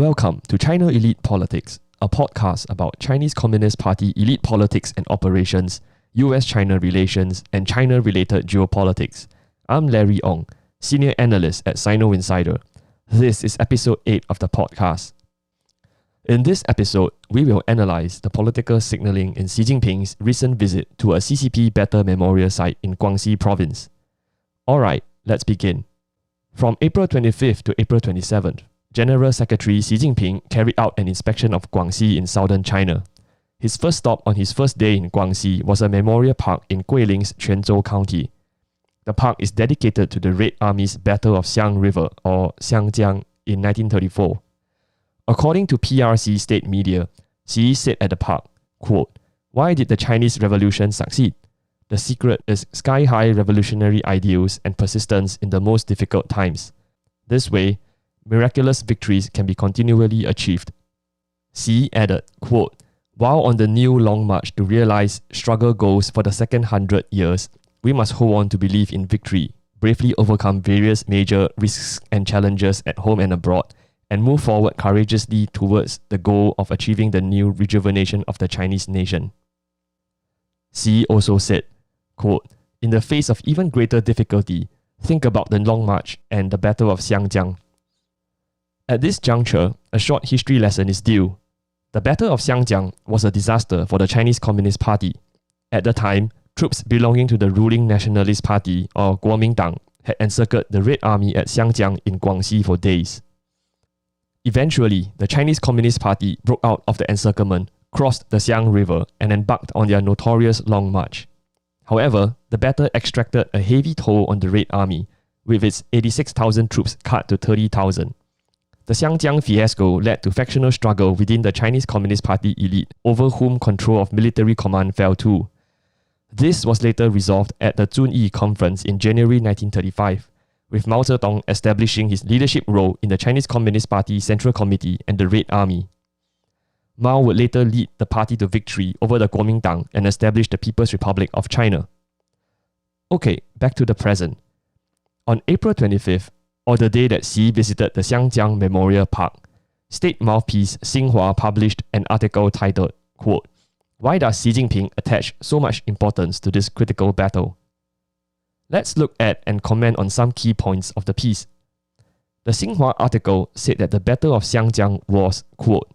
Welcome to China Elite Politics, a podcast about Chinese Communist Party elite politics and operations, US-China relations, and China-related geopolitics. I'm Larry Ong, Senior Analyst at SinoInsider. This is episode 8 of the podcast. In this episode, we will analyze the political signaling in Xi Jinping's recent visit to a CCP battle memorial site in Guangxi Province. Alright, let's begin. From April 25th to April 27th, General Secretary Xi Jinping carried out an inspection of Guangxi in southern China. His first stop on his first day in Guangxi was a memorial park in Guiling's Quanzhou County. The park is dedicated to the Red Army's Battle of Xiang River or Xiangjiang in 1934. According to PRC state media, Xi said at the park, quote, "Why did the Chinese Revolution succeed? The secret is sky-high revolutionary ideals and persistence in the most difficult times. This way, miraculous victories can be continually achieved." Xi added, quote, "While on the new long march to realize struggle goals for the second 100 years, we must hold on to believe in victory, bravely overcome various major risks and challenges at home and abroad, and move forward courageously towards the goal of achieving the new rejuvenation of the Chinese nation." Xi also said, quote, "In the face of even greater difficulty, think about the Long March and the Battle of Xiangjiang. At this juncture, a short history lesson is due. The Battle of Xiangjiang was a disaster for the Chinese Communist Party. At the time, troops belonging to the ruling Nationalist Party, or Kuomintang, had encircled the Red Army at Xiangjiang in Guangxi for days. Eventually, the Chinese Communist Party broke out of the encirclement, crossed the Xiang River, and embarked on their notorious Long March. However, the battle extracted a heavy toll on the Red Army, with its 86,000 troops cut to 30,000. The Xiangjiang fiasco led to factional struggle within the Chinese Communist Party elite, over whom control of military command fell too. This was later resolved at the Zunyi Conference in January 1935, with Mao Zedong establishing his leadership role in the Chinese Communist Party Central Committee and the Red Army. Mao would later lead the party to victory over the Kuomintang and establish the People's Republic of China. Okay, back to the present. On April 25th, or the day that Xi visited the Xiangjiang Memorial Park, state mouthpiece Xinhua published an article titled, quote, "Why does Xi Jinping attach so much importance to this critical battle?" Let's look at and comment on some key points of the piece. The Xinhua article said that the Battle of Xiangjiang was, quote,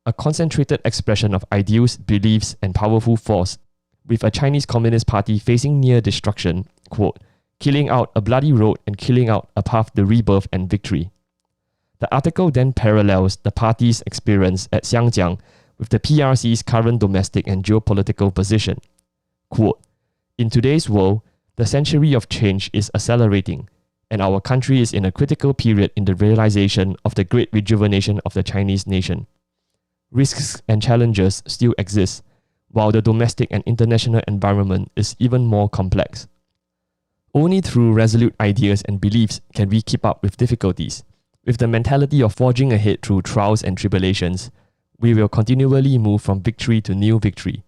"a concentrated expression of ideals, beliefs, and powerful force, with a Chinese Communist Party facing near destruction, quote, killing out a bloody road and killing out a path to rebirth and victory." The article then parallels the party's experience at Xiangjiang with the PRC's current domestic and geopolitical position. Quote, "In today's world, the century of change is accelerating, and our country is in a critical period in the realization of the great rejuvenation of the Chinese nation. Risks and challenges still exist, while the domestic and international environment is even more complex. Only through resolute ideas and beliefs can we keep up with difficulties. With the mentality of forging ahead through trials and tribulations, we will continually move from victory to new victory."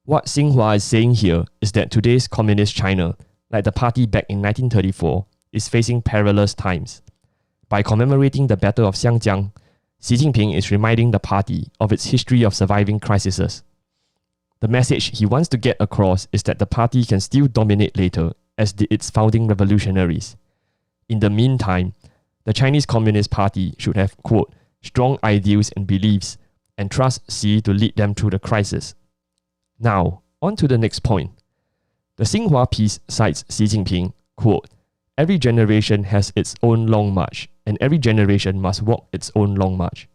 What Xinhua is saying here is that today's communist China, like the party back in 1934, is facing perilous times. By commemorating the Battle of Xiangjiang, Xi Jinping is reminding the party of its history of surviving crises. The message he wants to get across is that the party can still dominate later, as did its founding revolutionaries. In the meantime, the Chinese Communist Party should have, quote, "strong ideals and beliefs, and trust Xi to lead them through the crisis." Now, on to the next point. The Xinhua piece cites Xi Jinping, quote, "Every generation has its own long march, and every generation must walk its own long march."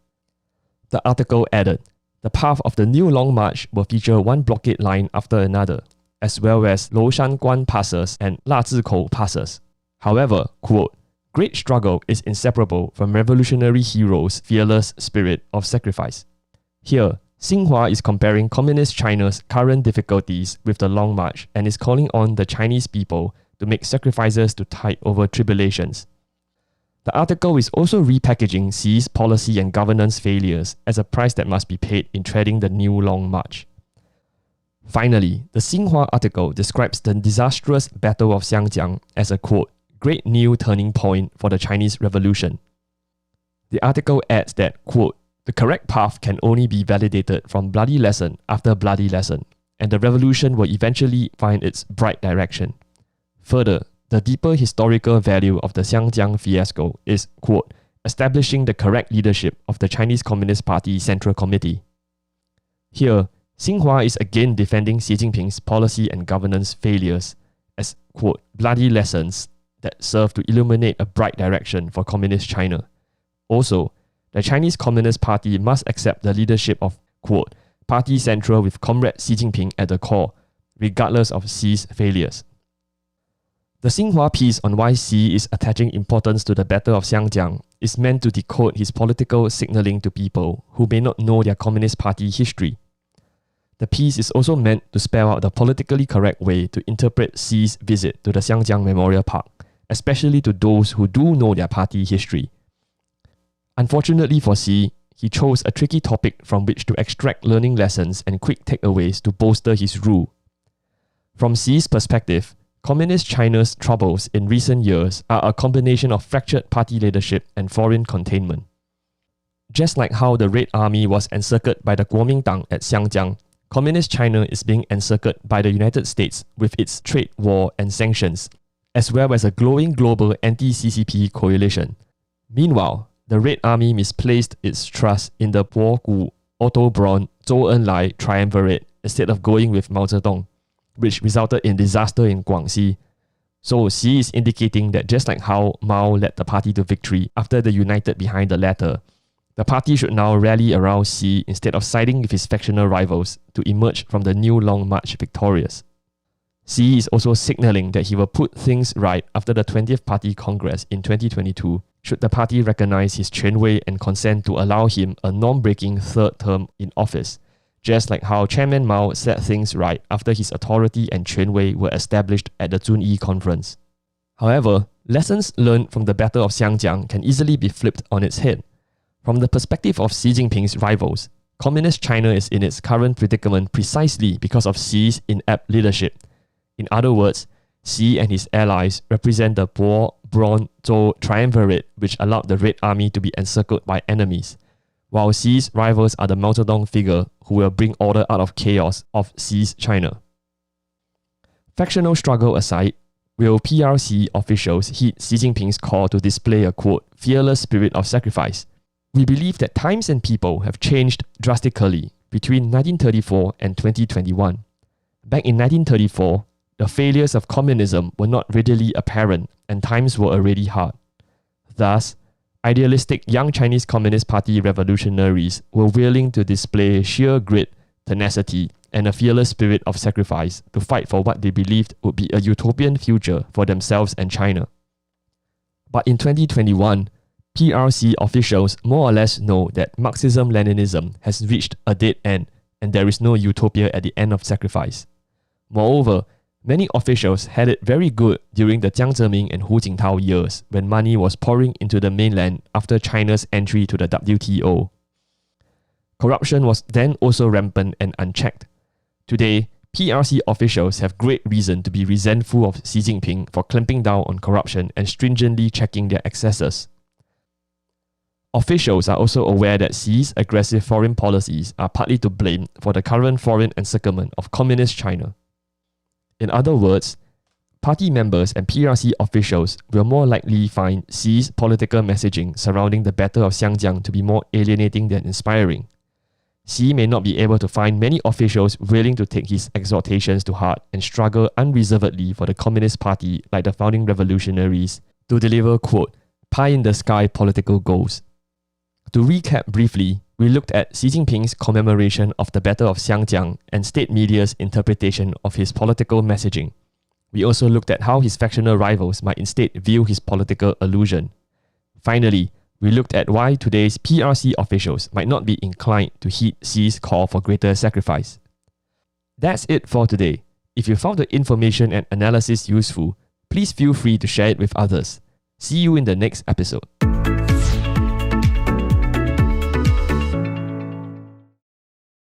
The article added, "The path of the new long march will feature one blockade line after another, as well as Loushanguan passes and Lazhikou passes. However, quote, great struggle is inseparable from revolutionary heroes' fearless spirit of sacrifice." Here, Xinhua is comparing Communist China's current difficulties with the Long March and is calling on the Chinese people to make sacrifices to tide over tribulations. The article is also repackaging Xi's policy and governance failures as a price that must be paid in treading the new Long March. Finally, the Xinhua article describes the disastrous Battle of Xiangjiang as a, quote, "great new turning point for the Chinese Revolution." The article adds that, quote, "The correct path can only be validated from bloody lesson after bloody lesson, and the revolution will eventually find its bright direction." Further, the deeper historical value of the Xiangjiang fiasco is, quote, "establishing the correct leadership of the Chinese Communist Party Central Committee." Here, Xinhua is again defending Xi Jinping's policy and governance failures as, quote, "bloody lessons that serve to illuminate a bright direction for Communist China." Also, the Chinese Communist Party must accept the leadership of, quote, "Party Central with Comrade Xi Jinping at the core, regardless of Xi's failures." The Xinhua piece on why Xi is attaching importance to the Battle of Xiangjiang is meant to decode his political signaling to people who may not know their Communist Party history. The piece is also meant to spell out the politically correct way to interpret Xi's visit to the Xiangjiang Memorial Park, especially to those who do know their party history. Unfortunately for Xi, he chose a tricky topic from which to extract learning lessons and quick takeaways to bolster his rule. From Xi's perspective, Communist China's troubles in recent years are a combination of fractured party leadership and foreign containment. Just like how the Red Army was encircled by the Kuomintang at Xiangjiang, Communist China is being encircled by the United States with its trade war and sanctions, as well as a growing global anti-CCP coalition. Meanwhile, the Red Army misplaced its trust in the Po Gu, Otto Braun, Zhou Enlai triumvirate instead of going with Mao Zedong, which resulted in disaster in Guangxi. So Xi is indicating that just like how Mao led the party to victory after they united behind the latter, the party should now rally around Xi instead of siding with his factional rivals to emerge from the new Long March victorious. Xi is also signaling that he will put things right after the 20th Party Congress in 2022 should the party recognize his Quan Wei and consent to allow him a norm-breaking third term in office, just like how Chairman Mao set things right after his authority and Quan Wei were established at the Zunyi Conference. However, lessons learned from the Battle of Xiangjiang can easily be flipped on its head. From the perspective of Xi Jinping's rivals, Communist China is in its current predicament precisely because of Xi's inept leadership. In other words, Xi and his allies represent the Po, Braun, Zhou triumvirate which allowed the Red Army to be encircled by enemies, while Xi's rivals are the Mao Zedong figure who will bring order out of chaos of Xi's China. Factional struggle aside, will PRC officials heed Xi Jinping's call to display a, quote, "fearless spirit of sacrifice"? We believe that times and people have changed drastically between 1934 and 2021. Back in 1934, the failures of communism were not readily apparent and times were already hard. Thus, idealistic young Chinese Communist Party revolutionaries were willing to display sheer grit, tenacity, and a fearless spirit of sacrifice to fight for what they believed would be a utopian future for themselves and China. But in 2021, PRC officials more or less know that Marxism-Leninism has reached a dead end and there is no utopia at the end of sacrifice. Moreover, many officials had it very good during the Jiang Zemin and Hu Jintao years when money was pouring into the mainland after China's entry to the WTO. Corruption was then also rampant and unchecked. Today, PRC officials have great reason to be resentful of Xi Jinping for clamping down on corruption and stringently checking their excesses. Officials are also aware that Xi's aggressive foreign policies are partly to blame for the current foreign encirclement of Communist China. In other words, party members and PRC officials will more likely find Xi's political messaging surrounding the Battle of Xiangjiang to be more alienating than inspiring. Xi may not be able to find many officials willing to take his exhortations to heart and struggle unreservedly for the Communist Party like the founding revolutionaries to deliver, quote, pie-in-the-sky political goals. To recap briefly, we looked at Xi Jinping's commemoration of the Battle of Xiangjiang and state media's interpretation of his political messaging. We also looked at how his factional rivals might instead view his political allusion. Finally, we looked at why today's PRC officials might not be inclined to heed Xi's call for greater sacrifice. That's it for today. If you found the information and analysis useful, please feel free to share it with others. See you in the next episode.